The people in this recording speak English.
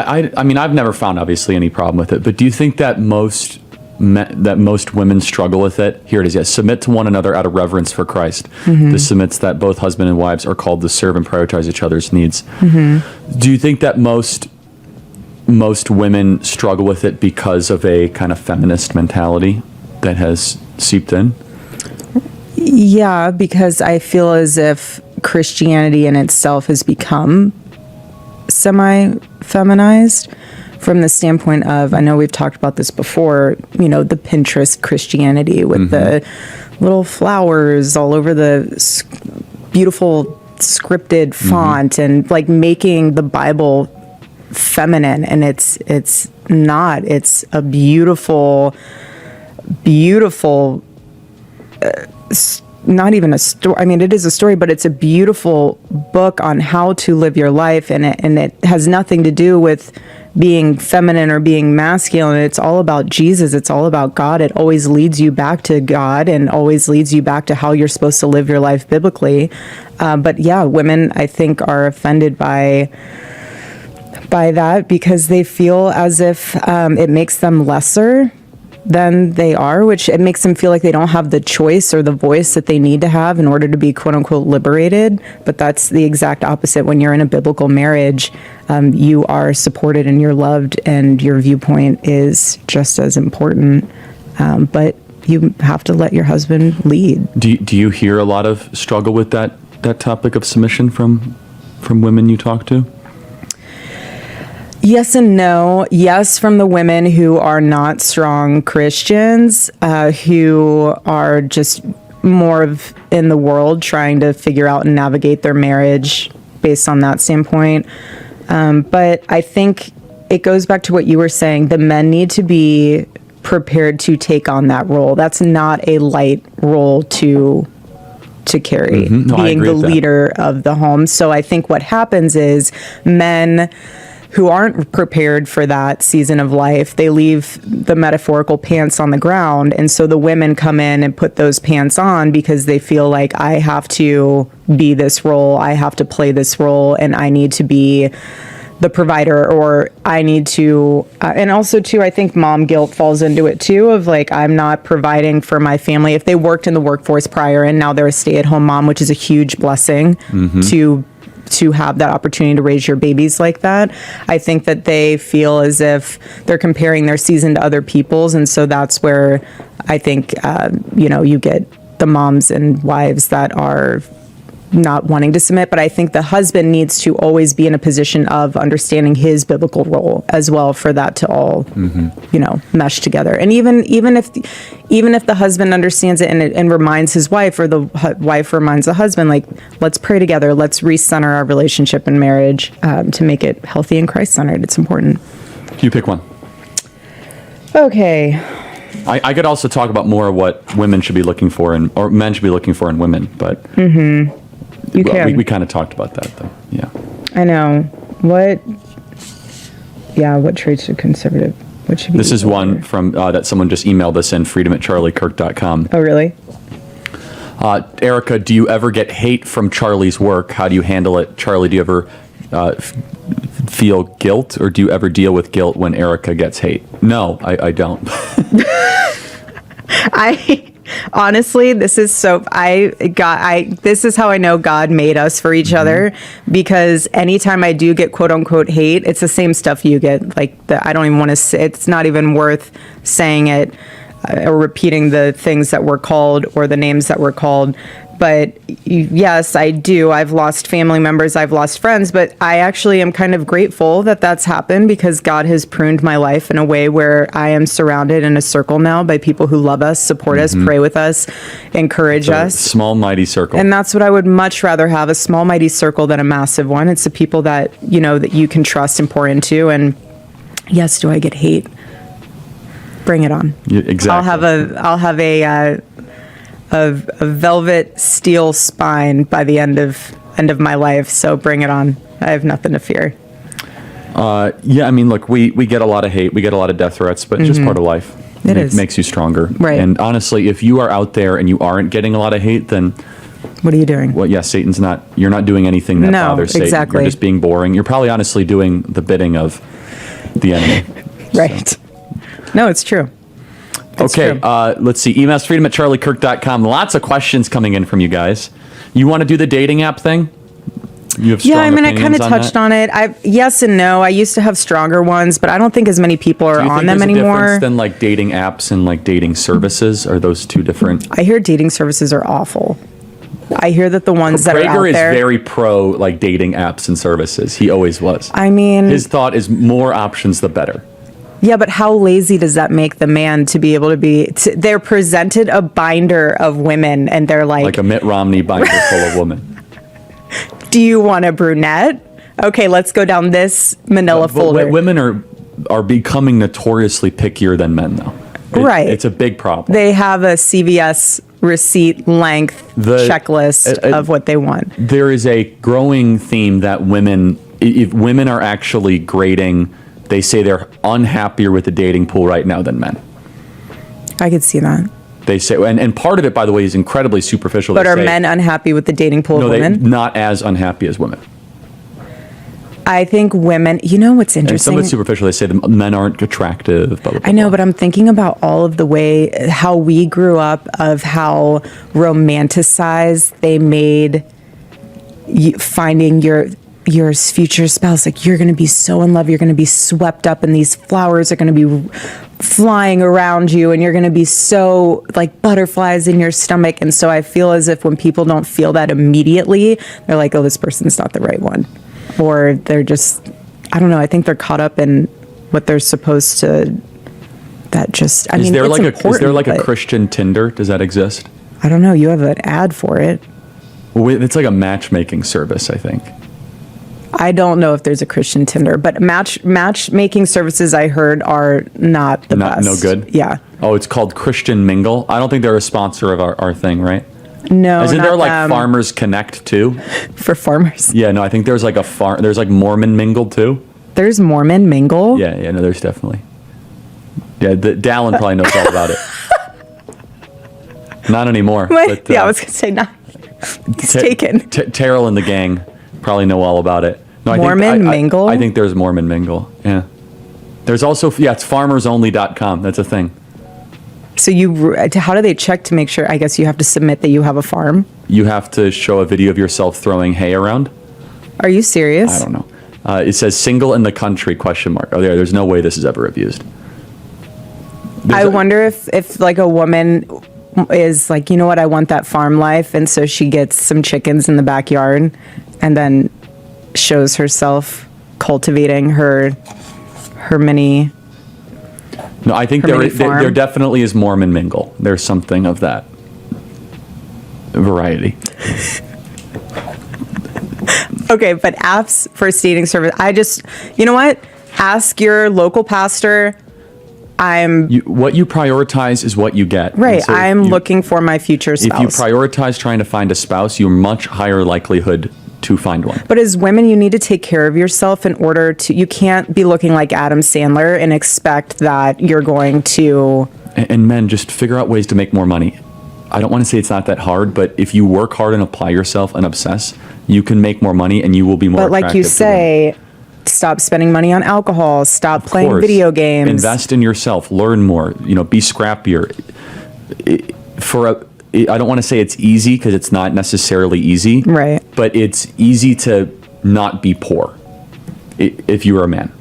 I mean, I've never found obviously any problem with it, but do you think that most women struggle with it? Here it is. Yes, submit to one another out of reverence for Christ. This submits that both husband and wives are called to serve and prioritize each other's needs. Do you think that most women struggle with it because of a kind of feminist mentality that has seeped in? Yeah, because I feel as if Christianity in itself has become semi-feminized from the standpoint of, I know we've talked about this before, the Pinterest Christianity with the little flowers all over the beautiful scripted font and like making the Bible feminine, and it's not. It's a beautiful not even a story. I mean, it is a story, but it's a beautiful book on how to live your life, and it has nothing to do with being feminine or being masculine. It's all about Jesus. It's all about God. It always leads you back to God and always leads you back to how you're supposed to live your life biblically. But yeah, women, I think, are offended by that because they feel as if it makes them lesser than they are, which it makes them feel like they don't have the choice or the voice that they need to have in order to be quote unquote liberated. But that's the exact opposite. When you're in a biblical marriage, you are supported and you're loved, and your viewpoint is just as important. But you have to let your husband lead. Do you hear a lot of struggle with that topic of submission from women you talk to? Yes and no. Yes, from the women who are not strong Christians, who are just more of in the world trying to figure out and navigate their marriage based on that standpoint. But I think it goes back to what you were saying. The men need to be prepared to take on that role. That's not a light role to carry, No, being the leader of the home. So I think what happens is men who aren't prepared for that season of life, they leave the metaphorical pants on the ground. And so the women come in and put those pants on because they feel like, I have to be this role, I have to play this role, and I need to be the provider, or I need to, and also too, I think mom guilt falls into it too, of like, I'm not providing for my family. If they worked in the workforce prior and now they're a stay-at-home mom, which is a huge blessing to have that opportunity to raise your babies like that. I think that they feel as if they're comparing their season to other people's. And so that's where I think, you get the moms and wives that are not wanting to submit. But I think the husband needs to always be in a position of understanding his biblical role as well, for that to all, mesh together. And even if the husband understands it and reminds his wife, or the wife reminds the husband, like, let's pray together, let's recenter our relationship and marriage to make it healthy and Christ-centered. It's important. You pick one. Okay. I could also talk about more what women should be looking for or men should be looking for in women, but you can. We kind of talked about that, though. Yeah. I know. What traits should conservative? What should be? This is one from that someone just emailed us in, freedom@charliekirk.com. Oh, really? Erika, do you ever get hate from Charlie's work? How do you handle it? Charlie, do you ever feel guilt, or do you ever deal with guilt when Erika gets hate? No, I don't. Honestly, this is how I know God made us for each other, because anytime I do get quote unquote hate, it's the same stuff you get. Like, I don't even want to say, it's not even worth saying it or repeating the things that were called or the names that were called. But yes, I do. I've lost family members, I've lost friends, but I actually am kind of grateful that that's happened, because God has pruned my life in a way where I am surrounded in a circle now by people who love us, support us, pray with us, encourage us. Small, mighty circle. And that's what I would much rather have, a small, mighty circle than a massive one. It's the people that, that you can trust and pour into. And yes, do I get hate? Bring it on. Yeah, exactly. I'll have a velvet steel spine by the end of my life, so bring it on. I have nothing to fear. Yeah, I mean, look, we get a lot of hate, we get a lot of death threats, but it's just part of life. It makes you stronger. Right. And honestly, if you are out there and you aren't getting a lot of hate, then what are you doing? Well, yeah, you're not doing anything that bothers Satan. Exactly. You're just being boring. You're probably honestly doing the bidding of the enemy. Right. No, it's true. It's Okay, true. let's see. Emails freedom@charliekirk.com. Lots of questions coming in from you guys. You want to do the dating app thing? You have strong Yeah, I mean, I opinions kind of on touched that? on it. Yes and no. I used to have stronger ones, but I don't think as many people are Do you on think them there's a anymore. difference than like dating apps and like dating services? Are those two different? I hear dating services are awful. I hear that the ones that are out Prager is there. very pro like dating apps and services. He always was. I mean, His thought is more options the better. yeah, but how lazy does that make the man to be able to be? They're presented a binder of women, and they're Like a Mitt Romney binder full of women. "Do you want a brunette? Okay, let's go down this Manila folder." Women are becoming notoriously pickier than men, though. Right. It's a big problem. They have a CVS receipt length checklist of what they want. There is a growing theme that women, if women are actually grading, they say they're unhappier with the dating pool right now than men. I could see that. They say, and part of it, by the way, is incredibly superficial. But They are say, men unhappy with the dating pool no, of they're women? not as unhappy as women. I think women, you know what's And some interesting? of it's superficial. They say the men aren't attractive. Blah, blah, blah, I know, blah. but I'm thinking about all of the way how we grew up, of how romanticized they made finding your future spouse. Like, you're going to be so in love, you're going to be swept up, and these flowers are going to be flying around you, and you're going to be so like butterflies in your stomach. And so I feel as if when people don't feel that immediately, they're like, oh, this person's not the right one. Or they're just, I don't know, I think they're caught up in what they're supposed to, that just, I mean, Is it's important, there like a but Christian Tinder? Does that exist? I don't know, you have an ad for it. Well, it's like a matchmaking service, I think. I don't know if there's a Christian Tinder, but matchmaking services I heard are not the best. No good? Yeah. Oh, it's called Christian Mingle. I don't think they're a sponsor of our thing, right? No, Isn't not there like them. Farmers Connect too? For farmers. Yeah, no, I think there's like there's like Mormon Mingle too. There's Mormon Mingle. Yeah, no, there's definitely. Yeah, Dallin probably knows all about it. Not anymore. What? But, Yeah, I was gonna say not. It's taken. Terrell and the gang probably know all about it. No, Mormon Mingle? I think there's Mormon Mingle. Yeah. There's also, it's farmersonly.com. That's a thing. So how do they check to make sure? I guess you have to submit that you have a farm. You have to show a video of yourself throwing hay around. Are you serious? I don't know. It says single in the country, question mark. Oh, there's no way this is ever abused. I wonder if like a woman is like, you know what, I want that farm life, and so she gets some chickens in the backyard and then shows herself cultivating her mini. No, I think there definitely is Mormon Mingle. There's something of that variety. Okay, but apps for dating service. You know what? Ask your local pastor. What you prioritize is what you get. Right. And so I'm looking for my future spouse. If you prioritize trying to find a spouse, you're much higher likelihood to find one. But as women, you need to take care of yourself in order to, you can't be looking like Adam Sandler and expect that you're going to. And men, just figure out ways to make more money. I don't want to say it's not that hard, but if you work hard and apply yourself and obsess, you can make more money and you will be more But like you attractive to say, stop spending money on alcohol, stop playing course. video games. Invest in yourself, learn more, be scrappier. I don't want to say it's easy because it's not necessarily easy. Right. But it's easy to not be poor if you're a man.